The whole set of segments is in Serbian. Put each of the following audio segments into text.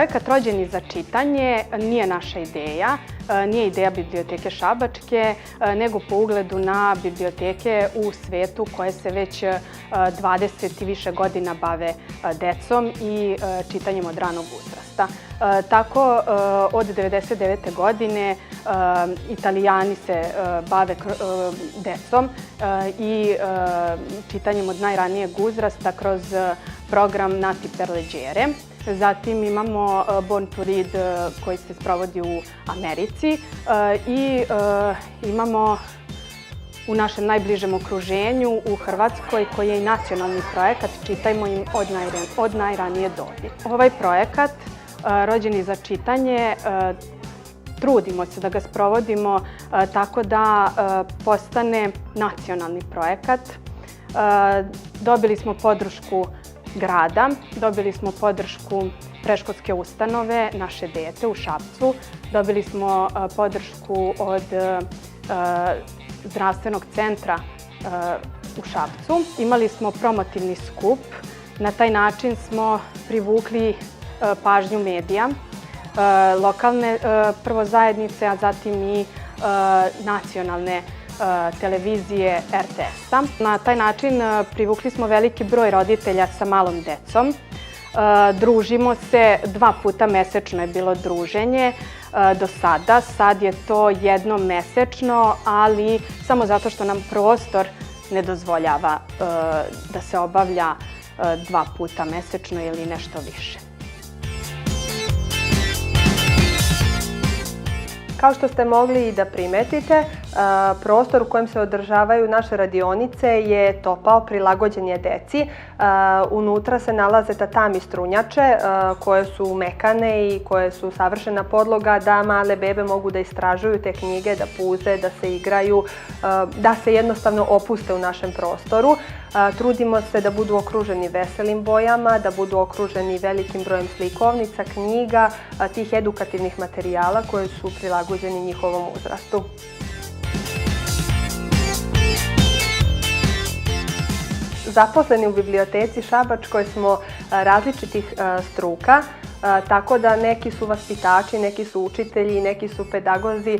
Projekat Rođeni za čitanje nije naša ideja, nije ideja Biblioteke Šabačke, nego po ugledu na biblioteke u svetu koje se već 20 i više godina bave decom i čitanjem od ranog uzrasta. Tako, od 1999. godine Italijani se bave decom i čitanjem od najranijeg uzrasta kroz program Nati per Leggere. Zatim imamo Born to Read koji se sprovodi u Americi i imamo u našem najbližem okruženju u Hrvatskoj koji je i nacionalni projekat Čitajmo im od najranije dobi. Ovaj projekat Rođeni za čitanje trudimo se da ga sprovodimo tako da postane nacionalni projekat. Dobili smo podršku grada, dobili smo podršku predškolske ustanove Naše dete u Šapcu, dobili smo podršku od zdravstvenog centra u Šapcu. Imali smo promotivni skup, na taj način smo privukli pažnju medija, lokalne prvo zajednice, a zatim i nacionalne televizije RTS-a. Na taj način privukli smo veliki broj roditelja sa malom decom. Družimo se 2 puta mesečno je bilo druženje do sada. Sad je to jednom mesečno, ali samo zato što nam prostor ne dozvoljava da se obavlja 2 puta mesečno ili nešto više. Kao što ste mogli i da primetite, prostor u kojem se održavaju naše radionice je topao, prilagođen je deci. Unutra se nalaze tatami strunjače koje su mekane i koje su savršena podloga da male bebe mogu da istražuju te knjige, da puze, da se igraju, da se jednostavno opuste u našem prostoru. Trudimo se da budu okruženi veselim bojama, da budu okruženi velikim brojem slikovnica, knjiga, tih edukativnih materijala koji su prilagođeni njihovom uzrastu. Zaposleni u Biblioteci Šabačkoj smo različitih struka, tako da neki su vaspitači, neki su učitelji, neki su pedagozi,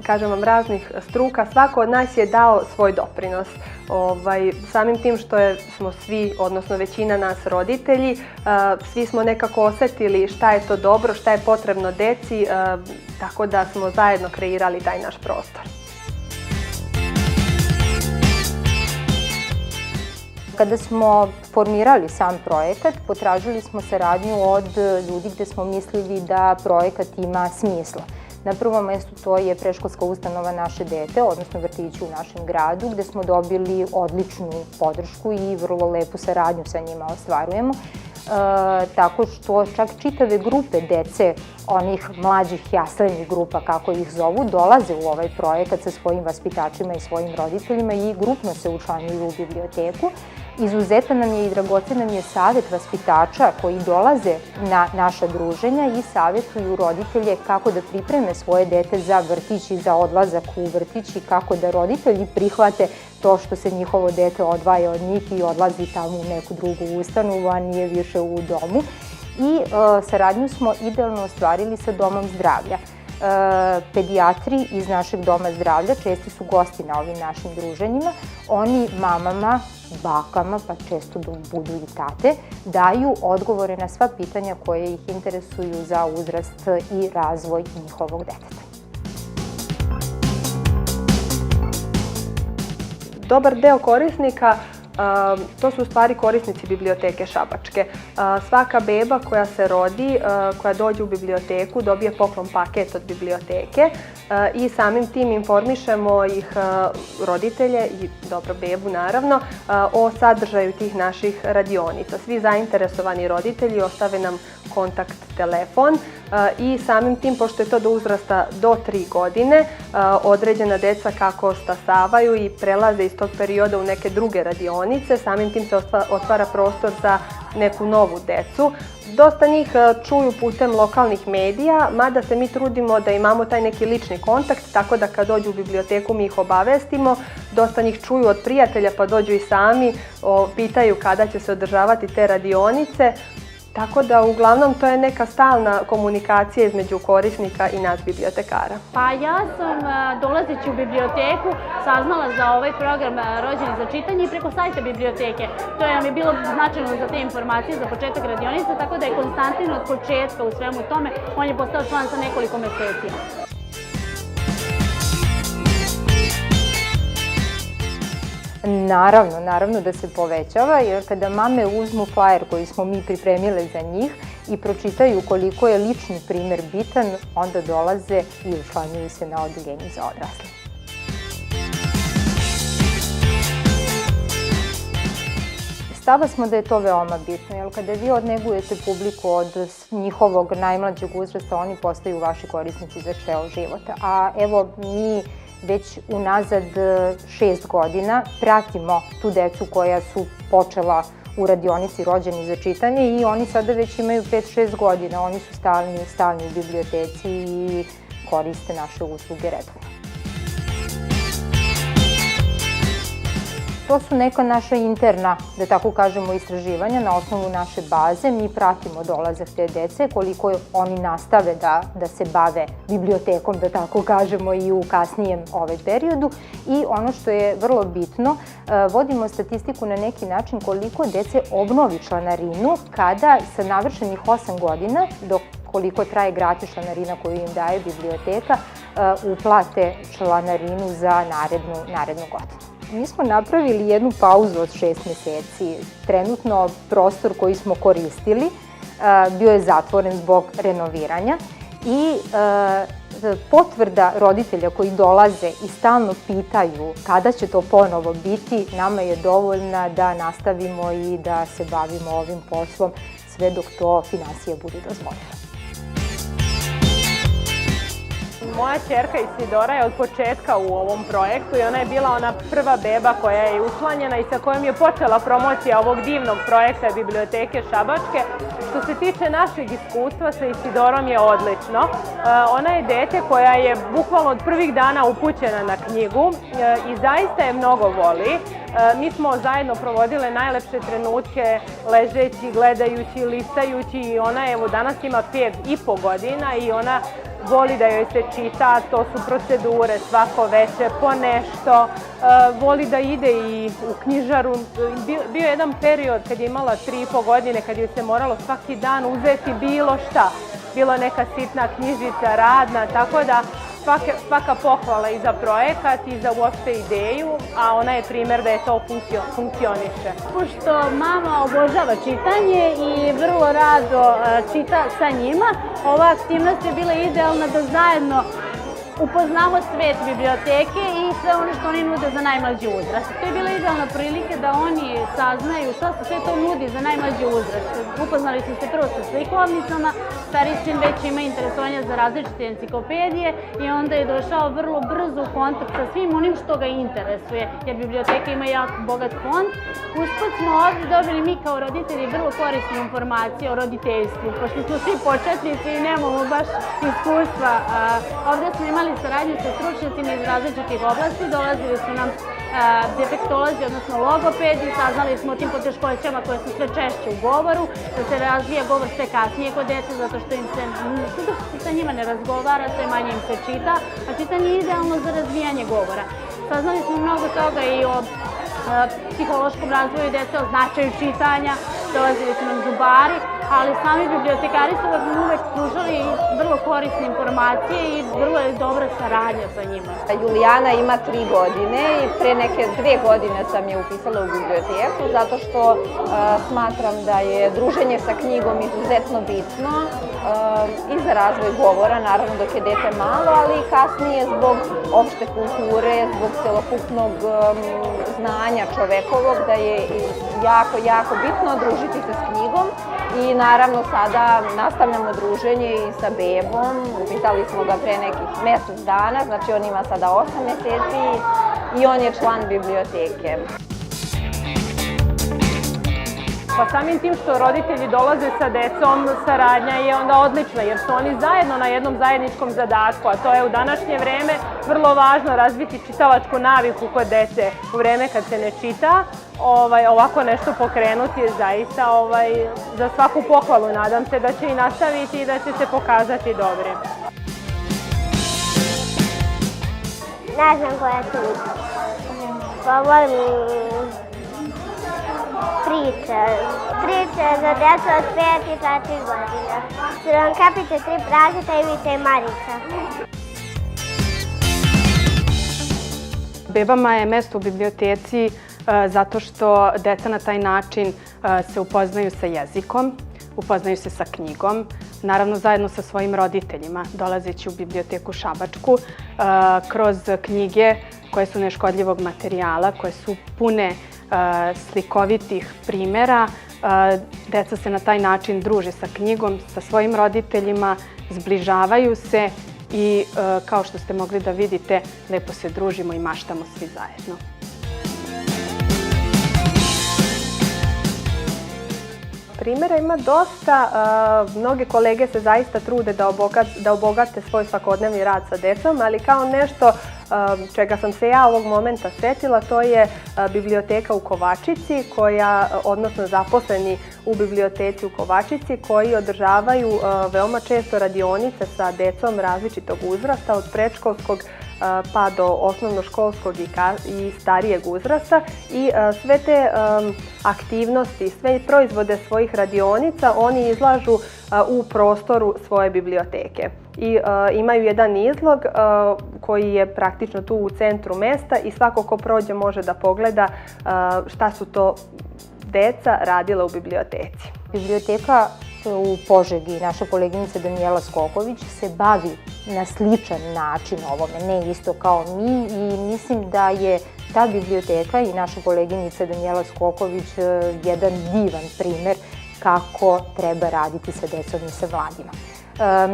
kažem vam, raznih struka. Svako od nas je dao svoj doprinos. Samim tim što smo svi, odnosno većina nas roditelji, svi smo nekako osetili šta je to dobro, šta je potrebno deci, tako da smo zajedno kreirali taj naš prostor. Kada smo formirali sam projekat, potražili smo saradnju od ljudi gde smo mislili da projekat ima smisla. Na prvom mestu to je predškolska ustanova Naše dete, odnosno vrtići u našem gradu, gde smo dobili odličnu podršku i vrlo lepu saradnju sa njima ostvarujemo. Tako što čak čitave grupe dece, onih mlađih jaslenih grupa, kako ih zovu, dolaze u ovaj projekat sa svojim vaspitačima i svojim roditeljima i grupno se učlanjuju u biblioteku. Izuzetan nam je i dragocen nam je savet vaspitača koji dolaze na naša druženja i savetuju roditelje kako da pripreme svoje dete za vrtić i za odlazak u vrtić i kako da roditelji prihvate to što se njihovo dete odvaja od njih i odlazi tamo u neku drugu ustanovu, a nije više u domu. I saradnju smo idealno ostvarili sa Domom zdravlja. Pedijatri iz našeg Doma zdravlja česti su gosti na ovim našim druženjima. Oni mamama, bakama, pa često budu i tate, daju odgovore na sva pitanja koje ih interesuju za uzrast i razvoj njihovog deteta. Dobar deo korisnika, to su u stvari korisnici Biblioteke Šabačke. Svaka beba koja se rodi, koja dođe u biblioteku, dobije poklon paket od biblioteke i samim tim informišemo ih, roditelje i dobro bebu naravno, o sadržaju tih naših radionica. Svi zainteresovani roditelji ostave nam kontakt telefon i samim tim, pošto je to do uzrasta do 3 godine, određena deca kako stasavaju i prelaze iz tog perioda u neke druge radionice, samim tim se otvara prostor za neku novu decu. Dosta njih čuju putem lokalnih medija, mada se mi trudimo da imamo taj neki lični kontakt, tako da kad dođu u biblioteku mi ih obavestimo. Dosta njih čuju od prijatelja pa dođu i sami, pitaju kada će se održavati te radionice. Tako da uglavnom to je neka stalna komunikacija između korisnika i nas bibliotekara. Pa ja sam dolazeći u biblioteku saznala za ovaj program Rođeni za čitanje i preko sajta biblioteke. To nam je bilo značajno za te informacije, za početak radionice, tako da je Konstantin od početka u svemu tome, on je postao član sa nekoliko meseci. Naravno da se povećava, jer kada mame uzmu flajer koji smo mi pripremile za njih i pročitaju koliko je lični primer bitan, onda dolaze i učlanjuju se na odeljenje za odrasle. Stava smo da je to veoma bitno, jer kada vi odnegujete publiku od njihovog najmlađeg uzrasta, oni postaju vaši korisnici za ceo život. A evo, mi već unazad 6 godina pratimo tu decu koja su počela u radionici Rođeni za čitanje i oni sada već imaju 5-6 godina. Oni su stalni u biblioteci i koriste naše usluge redovno. To su neka naša interna, da tako kažemo, istraživanja na osnovu naše baze. Mi pratimo dolazak te dece, koliko oni nastave da se bave bibliotekom, da tako kažemo, i u kasnijem periodu. I ono što je vrlo bitno, vodimo statistiku na neki način koliko dece obnovi članarinu kada sa navršenih 8 godina, dok koliko traje gratis članarina koju im daje biblioteka, uplate članarinu za narednu godinu. Mi smo napravili jednu pauzu od 6 meseci. Trenutno prostor koji smo koristili bio je zatvoren zbog renoviranja i potvrda roditelja koji dolaze i stalno pitaju kada će to ponovo biti, nama je dovoljna da nastavimo i da se bavimo ovim poslom sve dok to finansije budu dozvoljene. Moja ćerka Isidora je od početka u ovom projektu i ona je bila ona prva beba koja je učlanjena i sa kojom je počela promocija ovog divnog projekta Biblioteke Šabačke. Što se tiče našeg iskustva sa Isidorom je odlično. Ona je dete koja je bukvalno od prvih dana upućena na knjigu i zaista je mnogo voli. Mi smo zajedno provodile najlepše trenutke ležeći, gledajući, listajući i ona evo danas ima 5,5 godina i ona voli da joj se čita, to su procedure svako veče po nešto, voli da ide i u knjižaru. Bio je jedan period kad je imala 3,5 godine, kad joj se moralo svaki dan uzeti bilo šta, bilo neka sitna knjižica, radna, tako da svaka pohvala i za projekat i za uopšte ideju, a ona je primer da je to funkcioniše. Pošto mama obožava čitanje i vrlo rado čita sa njima, ova aktivnost je bila idealna da zajedno upoznamo svet biblioteke i sve ono što oni nude za najmlađi uzrast. To je bila idealna prilika da oni saznaju šta se sve to nudi za najmlađi uzrast. Upoznali su se prvo sa slikovnicama, stariji sin već ima interesovanja za različite enciklopedije i onda je došao vrlo brzo u kontakt sa svim onim što ga interesuje, jer biblioteka ima jako bogat fond. Usput smo ovdje dobili mi kao roditelji vrlo korisne informacije o roditeljstvu, pošto smo svi početnici i nemamo baš iskustva. Ovdje smo imali saradnju sa stručnjacima iz različitih oblasti, dolazili su nam defektolozi, odnosno logopedi, saznali smo o tim poteškoćama koje su sve češće u govoru, da se razvija govor sve kasnije kod dece, zato što se sa njima ne razgovara, sve manje im se čita, a čitanje je idealno za razvijanje govora. Saznali smo mnogo toga i o psihološkom razvoju dece, o značaju čitanja, dolazili su nam zubari, ali sami bibliotekari su nam uvek pružali vrlo korisne informacije i vrlo je dobra saradnja sa njima. Julijana ima 3 godine i pre neke 2 godine sam je upisala u biblioteku zato što smatram da je druženje sa knjigom izuzetno bitno i za razvoj govora, naravno dok je dete malo, ali i kasnije zbog opšte kulture, zbog celokupnog znanja čovekovog, da je jako bitno družiti se s knjigom. I naravno sada nastavljamo druženje i sa bebom, upisali smo ga pre nekih mesec dana, znači on ima sada 8 meseci i on je član biblioteke. Pa samim tim što roditelji dolaze sa decom, saradnja je onda odlična jer su oni zajedno na jednom zajedničkom zadatku, a to je u današnje vreme vrlo važno razviti čitalačku naviku kod dece u vreme kad se ne čita. Ovako nešto pokrenuti je zaista za svaku pohvalu. Nadam se da će i nastaviti i da će se pokazati dobrim. Ne znam koja su. Pa volim priče. Priče za djecu od 5 i 4 godina. Crvenkapice, 3 pražeta, Ivica i Marica. Bebama je mesto u biblioteci zato što deca na taj način se upoznaju sa jezikom, upoznaju se sa knjigom, naravno zajedno sa svojim roditeljima, dolazeći u biblioteku Šabačku kroz knjige koje su neškodljivog materijala, koje su pune slikovitih primjera. Deca se na taj način druže sa knjigom, sa svojim roditeljima, zbližavaju se i kao što ste mogli da vidite, lepo se družimo i maštamo svi zajedno. Primjera ima dosta, mnoge kolege se zaista trude da obogate svoj svakodnevni rad sa decom, ali kao nešto čega sam se ja ovog momenta setila, to je biblioteka u Kovačici, odnosno zaposleni u biblioteci u Kovačici, koji održavaju veoma često radionice sa decom različitog uzrasta, od predškolskog pa do osnovnoškolskog i starijeg uzrasta, i sve te aktivnosti, sve proizvode svojih radionica oni izlažu u prostoru svoje biblioteke. I imaju jedan izlog koji je praktično tu u centru mesta i svako ko prođe može da pogleda šta su to deca radila u biblioteci. Biblioteka u Požegi, naša koleginica Danijela Skoković, se bavi na sličan način ovome, ne isto kao mi, i mislim da je ta biblioteka i naša koleginica Danijela Skoković jedan divan primer kako treba raditi sa decom i sa mladima.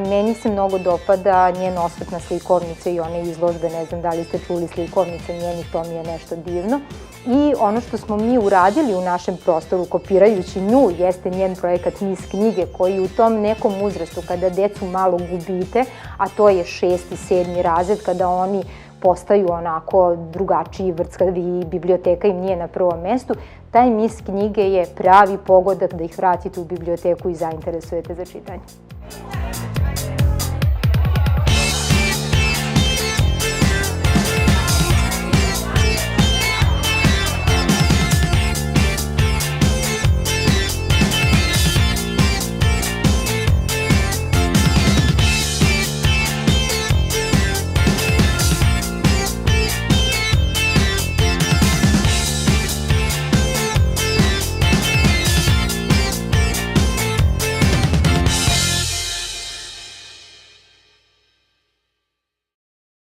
Meni se mnogo dopada njen osvrt na slikovnice i one izložbe, ne znam da li ste čuli slikovnice njenih, to mi je nešto divno. I ono što smo mi uradili u našem prostoru, kopirajući nju, jeste njen projekat Mis knjige, koji u tom nekom uzrastu, kada decu malo gubite, a to je 6. i 7. razred, kada oni postaju onako drugačiji vrckavi i biblioteka im nije na prvom mestu, taj Mis knjige je pravi pogodak da ih vratite u biblioteku i zainteresujete za čitanje.